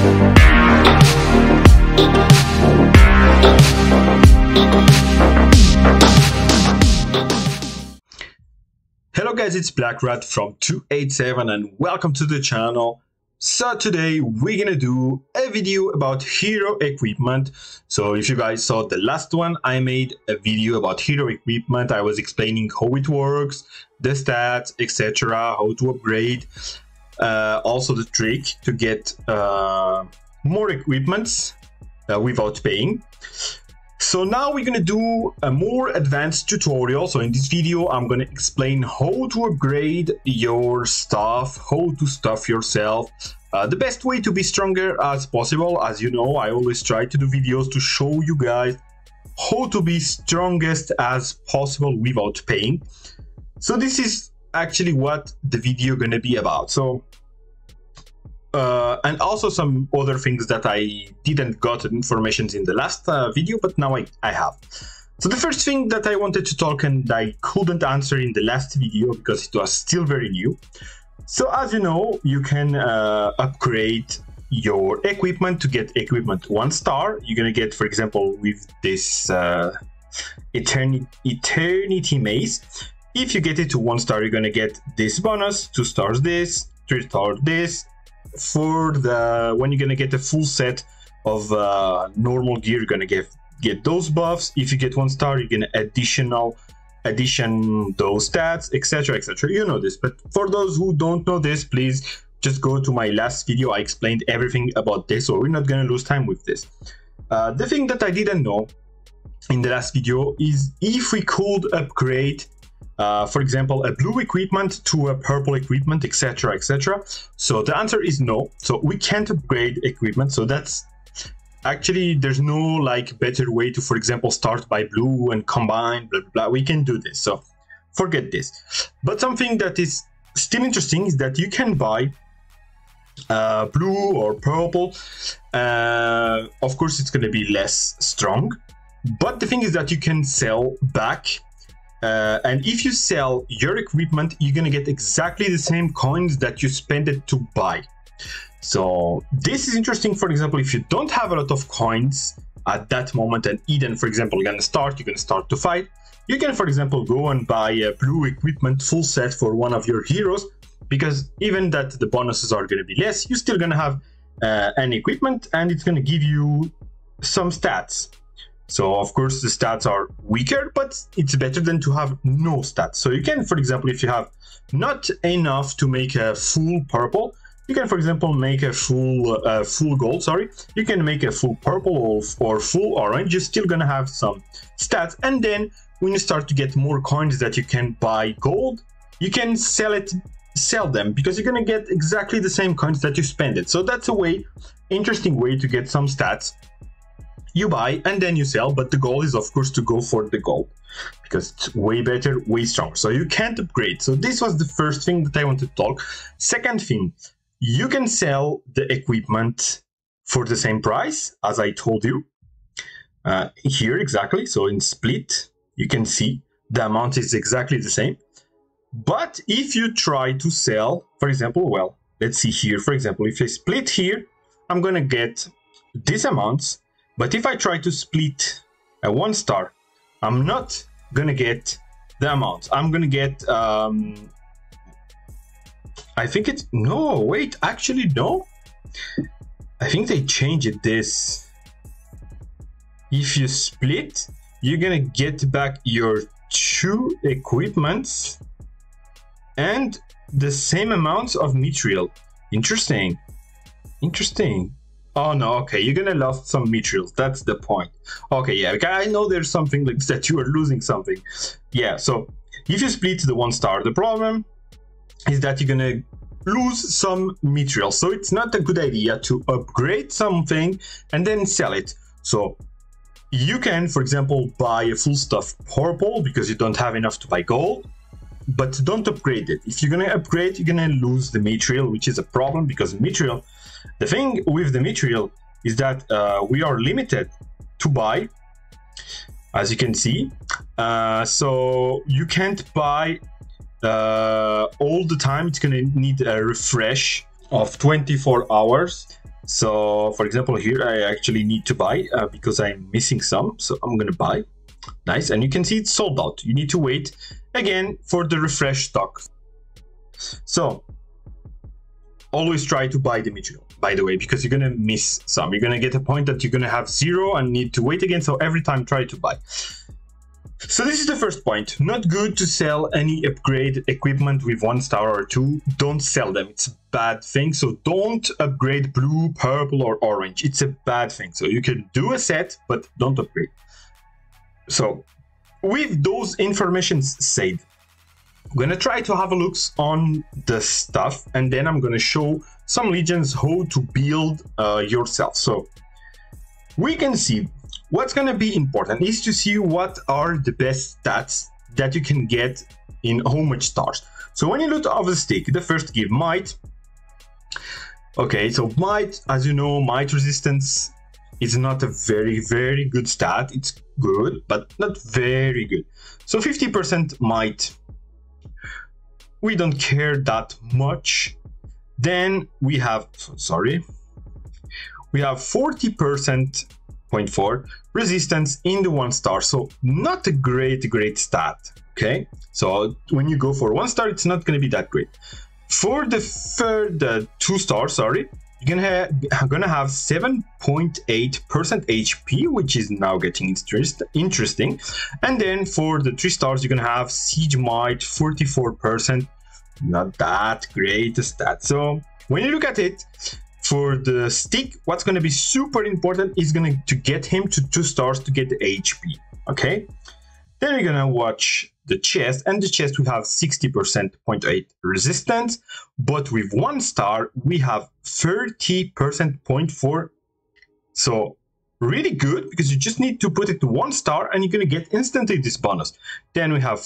Hello guys, it's Black Rat from 287 and welcome to the channel. So today we're gonna do a video about hero equipment. So if you guys saw the last one, I made a video about hero equipment. I was explaining how it works, the stats, etc., how to upgrade, also the trick to get more equipments without paying. So now we're gonna do a more advanced tutorial. So in this video, I'm gonna explain how to upgrade your stuff, how to stuff yourself, the best way to be stronger as possible. As you know, I always try to do videos to show you guys how to be strongest as possible without paying. So this is actually what the video gonna be about. So and also some other things that I didn't got information in the last video, but now I have. So the first thing that I wanted to talk and I couldn't answer in the last video because it was still very new. So as you know, you can upgrade your equipment to get equipment 1 star. You're gonna get, for example, with this Eternity Maze. If you get it to 1 star, you're gonna get this bonus, 2 stars this, 3 stars this. For the when you're gonna get a full set of normal gear, you're gonna get those buffs. If you get 1 star, you're gonna addition those stats, etc., etc. You know this, but for those who don't know this, please just go to my last video. I explained everything about this, so we're not gonna lose time with this. The thing that I didn't know in the last video is if we could upgrade for example, a blue equipment to a purple equipment, etc., etc. So the answer is no. So we can't upgrade equipment. So that's actually, there's no like better way to, for example, start by blue and combine, blah, blah, blah. We can do this. So forget this. But something that is still interesting is that you can buy blue or purple. Of course, it's going to be less strong. But the thing is that you can sell back. And if you sell your equipment, you're gonna get exactly the same coins that you spent it to buy. So this is interesting. For example, if you don't have a lot of coins at that moment, and Eden, for example, you're gonna start to fight, you can, for example, go and buy a blue equipment full set for one of your heroes, because even that the bonuses are gonna be less, you're still gonna have an equipment, and it's gonna give you some stats. So of course the stats are weaker, but it's better than to have no stats. So you can, for example, if you have not enough to make a full purple, you can, for example, make a full gold, sorry. You can make a full purple or full orange. You're still gonna have some stats. And then when you start to get more coins that you can buy gold, you can sell them, because you're gonna get exactly the same coins that you spend it. So that's a interesting way to get some stats. You buy and then you sell, but the goal is, of course, to go for the gold because it's way better, way stronger. So you can't upgrade. So this was the first thing that I wanted to talk. Second thing, you can sell the equipment for the same price as I told you here exactly. So in split, you can see the amount is exactly the same. But if you try to sell, for example, well, let's see here. For example, if I split here, I'm gonna get these amounts. But if I try to split a 1 star, I'm not gonna get the amount. I'm gonna get, I think it's, no, wait, actually, no. I think they changed this. If you split, you're gonna get back your 2 equipments and the same amounts of mithril. Interesting. Interesting. Oh no, okay, you're gonna lose some mithrils, that's the point. Okay, yeah, okay, I know there's something like that, you are losing something. Yeah, so if you split the 1 star, the problem is that you're gonna lose some mithril. So it's not a good idea to upgrade something and then sell it. So you can, for example, buy a full stuff purple because you don't have enough to buy gold, but don't upgrade it. If you're gonna upgrade, you're gonna lose the mithril, which is a problem because mithril, the thing with the mithril is that we are limited to buy, as you can see. So you can't buy all the time. It's gonna need a refresh of 24 hours. So for example, here I actually need to buy because I'm missing some, so I'm gonna buy. Nice, and you can see it's sold out. You need to wait again for the refresh stock. So always try to buy the mutual, by the way, because you're gonna miss some. You're gonna get a point that you're gonna have 0 and need to wait again. So every time try to buy. So this is the first point. Not good to sell any upgrade equipment with 1 star or 2. Don't sell them. It's a bad thing. So don't upgrade blue, purple, or orange. It's a bad thing. So you can do a set, but don't upgrade. So with those informations said, I'm gonna try to have a look on the stuff, and then I'm gonna show some legions how to build yourself. So we can see what's gonna be important is to see what are the best stats that you can get in how much stars. So when you look at the stick, the first give might. Okay, so might, as you know, might resistance is not a very good stat. It's good, but not very good. So 50% might, we don't care that much. Then we have, we have 40% 0.4 resistance in the 1 star. So not a great stat. Okay, so when you go for 1 star, it's not going to be that great. For the third 2 stars, you're gonna have 7.8% HP, which is now getting interesting. And then for the 3 stars, you're gonna have siege might 44%. Not that great a stat. So when you look at it, for the stick, what's gonna be super important is to get him to 2 stars to get the HP. Okay. Then we're gonna watch the chest, and the chest we have 60% 0.8 resistance, but with 1 star we have 30% 0.4. So really good, because you just need to put it to 1 star and you're gonna get instantly this bonus. Then we have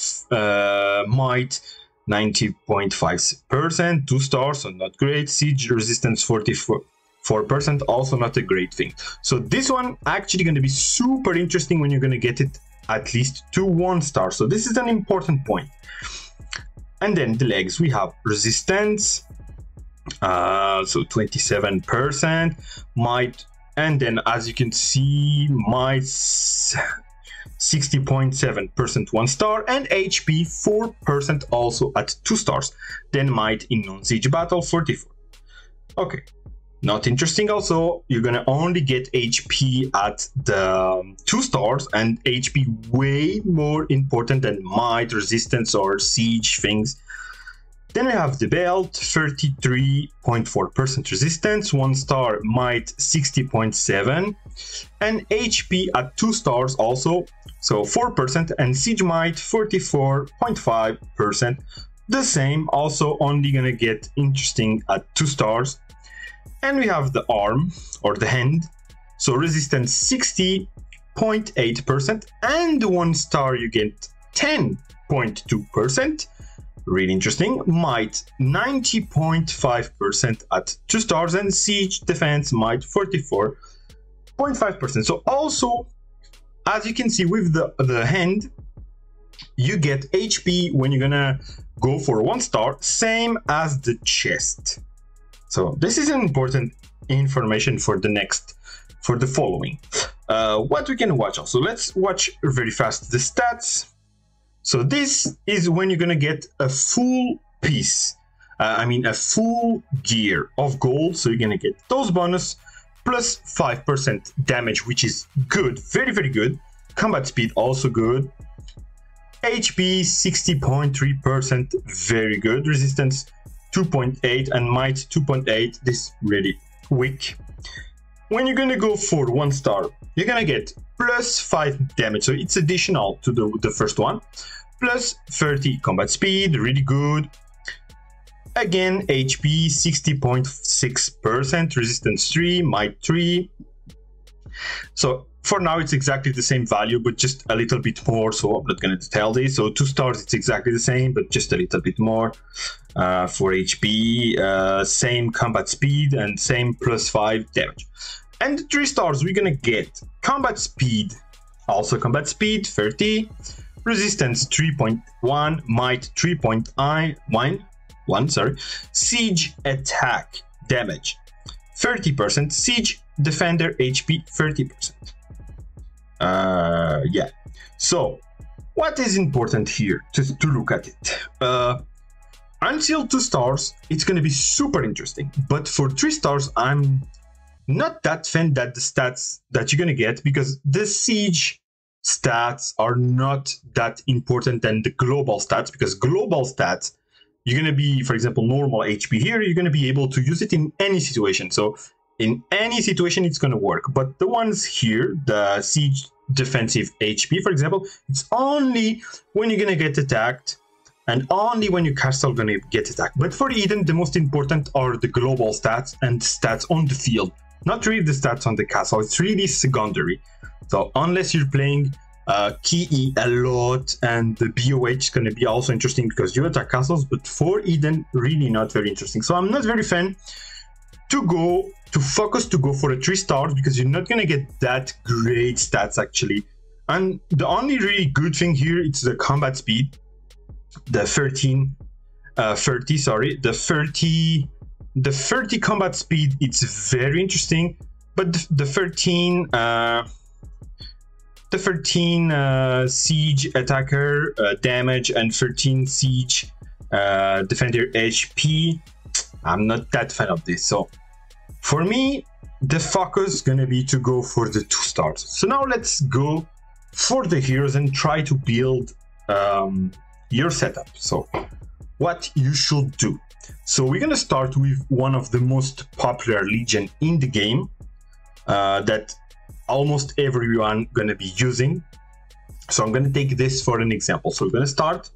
might 90.5%, 2 stars, so not great. Siege resistance 44%, also not a great thing. So this one actually gonna be super interesting when you're gonna get it at least to 1 star. So this is an important point. And then the legs, we have resistance, so 27%, might, and then as you can see, might 60.7% 1 star, and HP 4% also at 2 stars. Then might in non-siege battle 44. Okay. Not interesting. Also, you're gonna only get HP at the 2 stars, and HP way more important than might, resistance, or siege things. Then we have the belt, 33.4% resistance, 1 star, might 60.7, and HP at 2 stars also, so 4%, and siege might 44.5%. The same, also only gonna get interesting at 2 stars. And we have the arm, or the hand, so resistance 60.8%, and 1 star you get 10.2%, really interesting. Might 90.5% at 2 stars, and siege defense might 44.5%. So also, as you can see with the hand, you get HP when you're gonna go for 1 star, same as the chest. So this is an important information for the following. What we can watch also. Let's watch very fast the stats. So this is when you're gonna get a full piece. A full gear of gold. So you're gonna get those bonus plus 5% damage, which is good, very good. Combat speed also good. HP 60.3%, very good. Resistance 2.8 and might 2.8. This really weak. When you're gonna go for 1 star, you're gonna get plus 5 damage, so it's additional to the first one. Plus 30 combat speed, really good. Again, HP 60.6%, resistance 3, might 3. So for now it's exactly the same value, but just a little bit more, so I'm not going to tell this. So 2 stars it's exactly the same, but just a little bit more. For HP, same combat speed and same plus 5 damage. And 3 stars we're going to get combat speed, also combat speed 30, resistance 3.1, might 3.1, siege attack damage 30%, siege defender HP 30%. Yeah. So what is important here to look at it? Until 2 stars, it's going to be super interesting. But for 3 stars, I'm not that fan that the stats that you're going to get, because the siege stats are not that important than the global stats, because global stats, you're going to be, for example, normal HP here, you're going to be able to use it in any situation. So in any situation, it's going to work. But the ones here, the siege defensive HP, for example, it's only when you're going to get attacked and only when your castle going to get attacked. But for Eden, the most important are the global stats and stats on the field. Not really the stats on the castle, it's really secondary. So unless you're playing Ki a lot, and the BOH is going to be also interesting because you attack castles, but for Eden, really not very interesting. So I'm not very fan to go for a 3 stars, because you're not going to get that great stats actually. And the only really good thing here, it's the combat speed, the 30 combat speed. It's very interesting, but the 13 siege attacker damage and 13 siege defender HP, I'm not that fan of this. So for me, the focus is gonna be to go for the 2 stars. So now let's go for the heroes and try to build your setup. So what you should do. So we're gonna start with one of the most popular legion in the game that almost everyone gonna be using. So I'm gonna take this for an example. So we're gonna start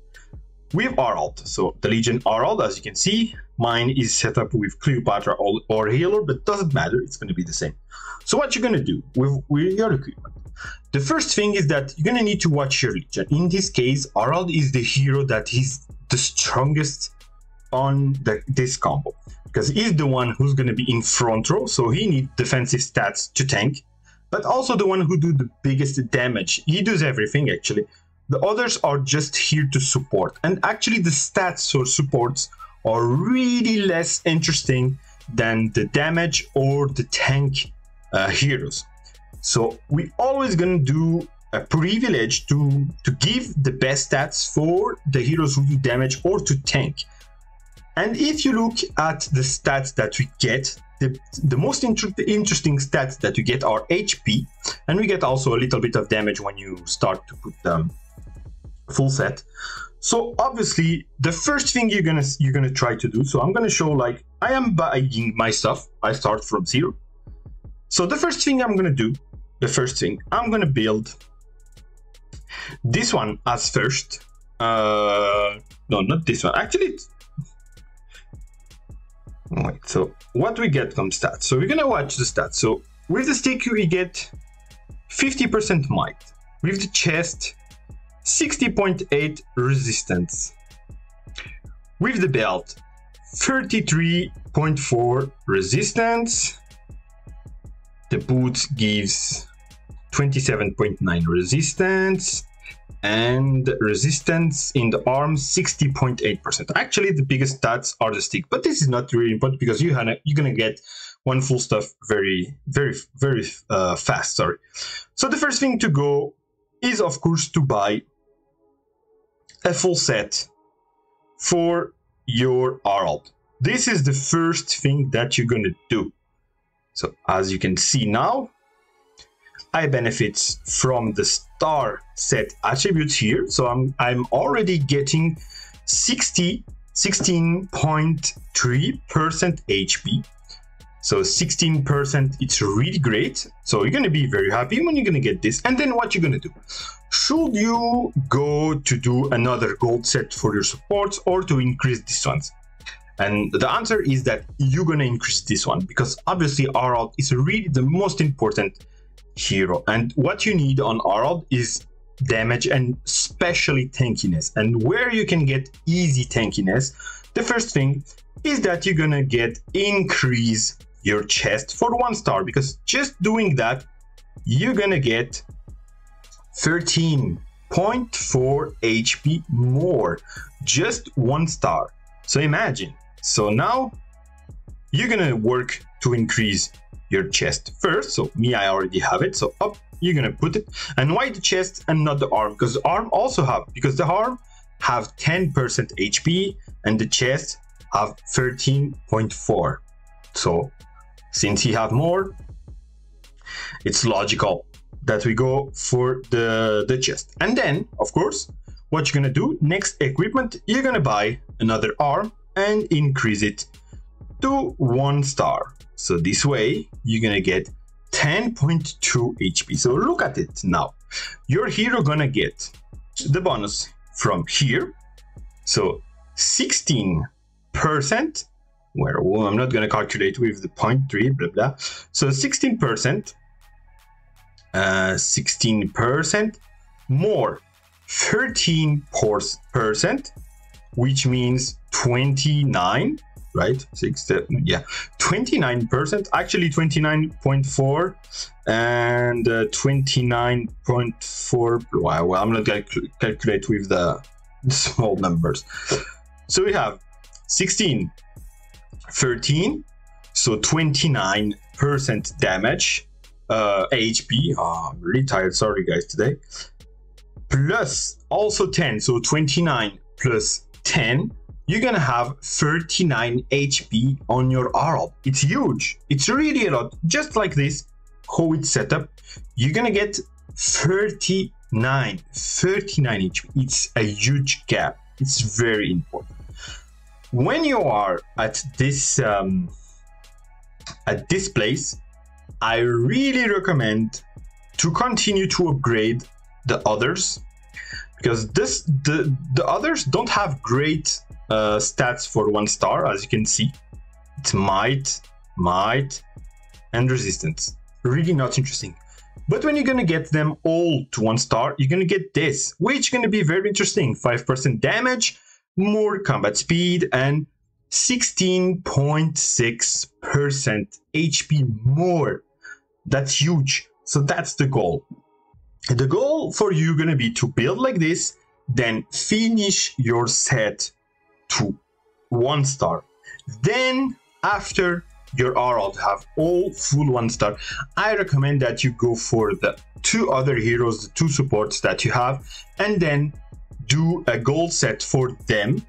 with Harald. So the Legion Harald, as you can see, mine is set up with Cleopatra or Healer, but doesn't matter, it's gonna be the same. So what you're gonna do with your equipment, the first thing is that you're gonna need to watch your Legion. In this case, Harald is the hero that is the strongest on this combo, because he's the one who's gonna be in front row, so he needs defensive stats to tank, but also the one who do the biggest damage. He does everything actually. The others are just here to support, and actually the stats or supports are really less interesting than the damage or the tank heroes. So we always gonna do a privilege to give the best stats for the heroes who do damage or to tank. And if you look at the stats that we get, the most interesting stats that you get are HP, and we get also a little bit of damage when you start to put them full set. So obviously the first thing you're gonna try to do, so I'm gonna show, like, I am buying my stuff, I start from 0. So the first thing I'm gonna do, I'm gonna build this one as first. No, not this one, actually. Wait, so what we get from stats? So we're gonna watch the stats. So with the stick we get 50% might, with the chest 60.8 resistance, with the belt 33.4 resistance, the boots gives 27.9 resistance, and resistance in the arms 60.8%. Actually the biggest stats are the stick, but this is not really important because you're gonna get one full stuff very fast. Sorry. So the first thing to go is of course to buy a full set for your Harald. This is the first thing that you're gonna do. So as you can see now, I benefits from the star set attributes here. So I'm already getting 16.3% HP. So 16%, it's really great. So you're gonna be very happy when you're gonna get this. And then what you're gonna do? Should you go to do another gold set for your supports or to increase these ones? And the answer is that you're gonna increase this one, because obviously Harald is really the most important hero, and what you need on Harald is damage and especially tankiness. And where you can get easy tankiness, the first thing is that you're gonna increase your chest for 1 star, because just doing that you're gonna get 13.4 HP more, just 1 star. So imagine. So now you're gonna work to increase your chest first. So me, I already have it. So up, you're gonna put it. And why the chest and not the arm? Because the arm also have, because the arm have 10% HP and the chest have 13.4. So since you have more, it's logical that we go for the chest. And then, of course, what you're gonna do, next equipment, you're gonna buy another arm and increase it to 1 star. So this way, you're gonna get 10.2 HP. So look at it now. Your hero gonna get the bonus from here. So 16%, where I'm not gonna calculate with the 0.3, blah, blah. So 16%, 16% more 13%, which means 29, right? 29%, actually 29.4 and 29.4. Well, I'm not gonna calculate with the small numbers. So we have 16, 13, so 29% damage, HP. I'm really tired, sorry guys, today. Plus also 10, so 29 plus 10, you're gonna have 39 HP on your Harald. It's huge, it's really a lot. Just like this, how it's set up, you're gonna get 39 HP. It's a huge gap. It's very important. When you are at this place, I really recommend to continue to upgrade the others, because the others don't have great stats for 1 star. As you can see, it's might, and resistance. Really not interesting. But when you're gonna get them all to 1 star, you're gonna get this, which is gonna be very interesting. 5% damage, more combat speed, and 16.6% HP more. That's huge. So that's the goal. The goal for you gonna be to build like this, then finish your set to 1 star. Then after your Harald have all full 1 star, I recommend that you go for the 2 other heroes, the 2 supports that you have, and then do a gold set for them,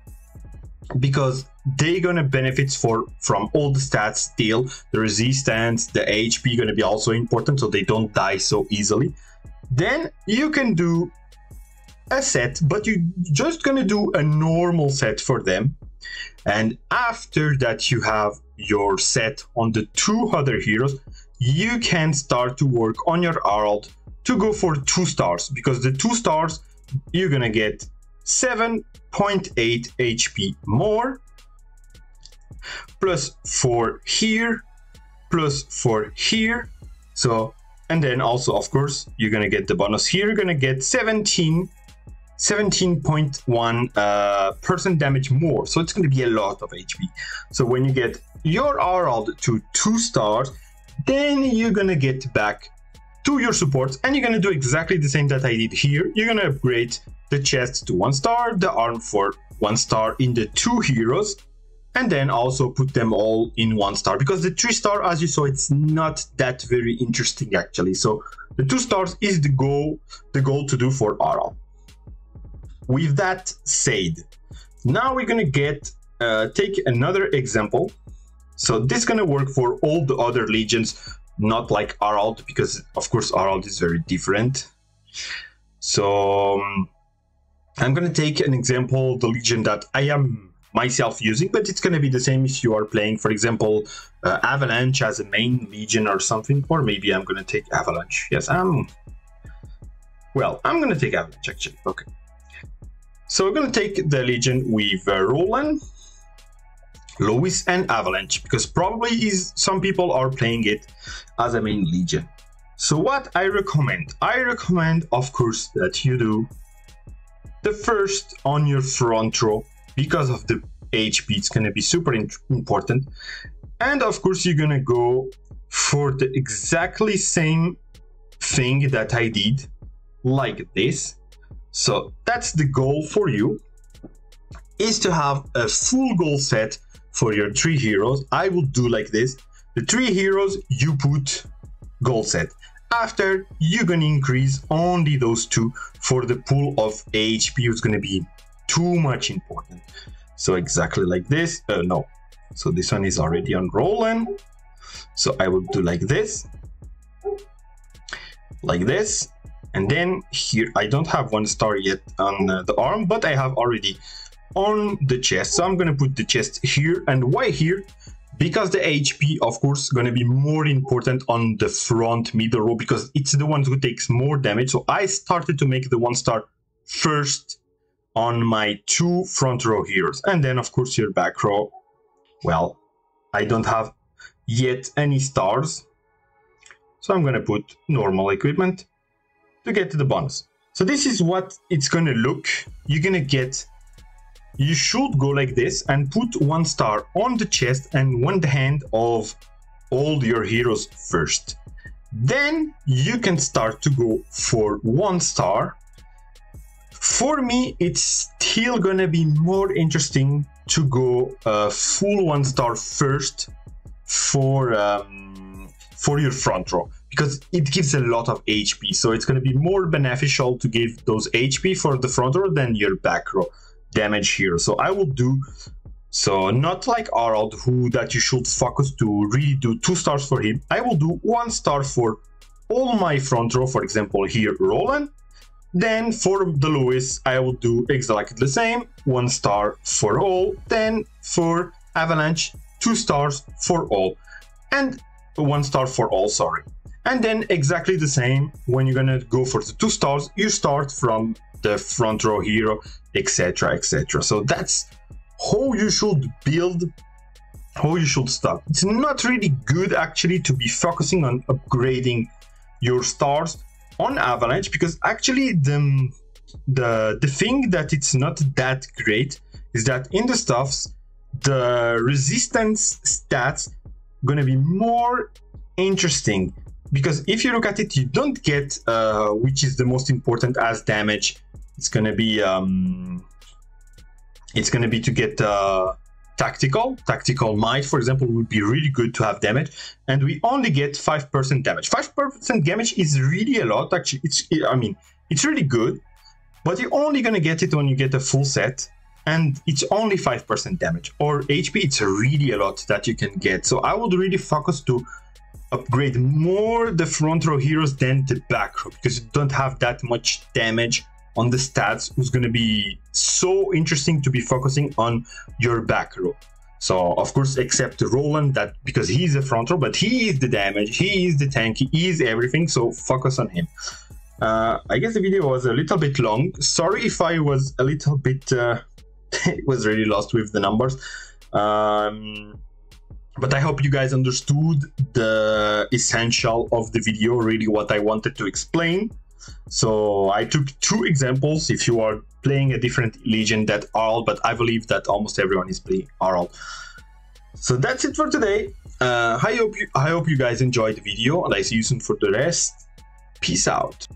because they're gonna benefit from all the stats still. The resistance, the HP gonna be also important, so they don't die so easily. Then you can do a set, but you're just gonna do a normal set for them. And after that you have your set on the 2 other heroes, you can start to work on your Harald to go for 2 stars, because the 2 stars, you're gonna get 7.8 HP more, plus 4 here, plus 4 here. So, and then also, of course, you're gonna get the bonus here. You're gonna get 17.1% damage more. So it's gonna be a lot of HP. So when you get your Harald to 2 stars, then you're gonna get back to your supports, and you're gonna do exactly the same that I did here. You're gonna upgrade the chest to 1 star, the arm for 1 star in the 2 heroes, and then also put them all in 1 star, because the 3 star, as you saw, it's not that very interesting actually. So the 2 stars is the goal to do for Harald. With that said, now we're gonna take another example. So this is gonna work for all the other legions, not like Harald, because of course Harald is very different. So I'm gonna take an example, the legion that I am myself using, but it's gonna be the same if you are playing, for example, Avalanche as a main legion or something. Or maybe I'm gonna take Avalanche. Yes, I'm gonna take Avalanche actually. Okay. So we're gonna take the legion with Roland, Lois, and Avalanche, because probably some people are playing it as a main legion. So what I recommend, of course, that you do the first on your front row, because of the HP, it's gonna be super important. And of course, you're gonna go for the exactly same thing that I did, like this. So that's the goal for you, is to have a full goal set for your 3 heroes. I will do like this. the 3 heroes, you put gold set. After, you're gonna increase only those 2 for the pool of HP, who's gonna be too much important. So exactly like this. No. So this one is already on Roland. So I will do like this. Like this. And then here, I don't have 1 star yet on the arm, but I have already on the chest. So I'm going to put the chest here. And why here? Because the HP, of course, going to be more important on the front middle row, because it's the one who takes more damage. So I started to make the 1 star first on my 2 front row heroes. And then, of course, your back row. Well, I don't have yet any stars. So I'm going to put normal equipment to get to the bonus. So this is what it's going to look. You're going to get, you should go like this and put 1 star on the chest and 1 hand of all your heroes first. Then you can start to go for 1 star. For me, it's still going to be more interesting to go full 1 star first for your front row, because it gives a lot of HP. So it's going to be more beneficial to give those HP for the front row than your back row damage here. So I will do, so not like Harald, who that you should focus to really do 2 stars for him. I will do 1 star for all my front row, for example here Roland. Then for the Lewis, I will do exactly the same, 1 star for all. Then for Avalanche, 2 stars for all, and 1 star for all, sorry. And then exactly the same, when you're gonna go for the 2 stars, you start from the front row hero, etc, etc. So that's how you should build, how you should start. It's not really good actually to be focusing on upgrading your stars on Avalanche, because actually the thing that it's not that great is that in the stuffs, the resistance stats gonna be more interesting, because if you look at it, you don't get which is the most important as damage. It's gonna be to get tactical might, for example, would be really good to have damage, and we only get 5% damage. 5% damage is really a lot. Actually, it's really good, but you're only gonna get it when you get a full set, and it's only 5% damage. Or HP, it's really a lot that you can get. So I would really focus to upgrade more the front row heroes than the back row, because you don't have that much damage on the stats, who's going to be so interesting to be focusing on your back row. So of course, except Roland, that because he's a front row, but he is the damage, he is the tank, he is everything, so focus on him. I guess the video was a little bit long. Sorry if I was a little bit it was really lost with the numbers, but I hope you guys understood the essential of the video, really what I wanted to explain. So I took 2 examples if you are playing a different Legion than Harald, but I believe that almost everyone is playing Harald. So that's it for today. I hope you guys enjoyed the video, and I see you soon for the rest. Peace out.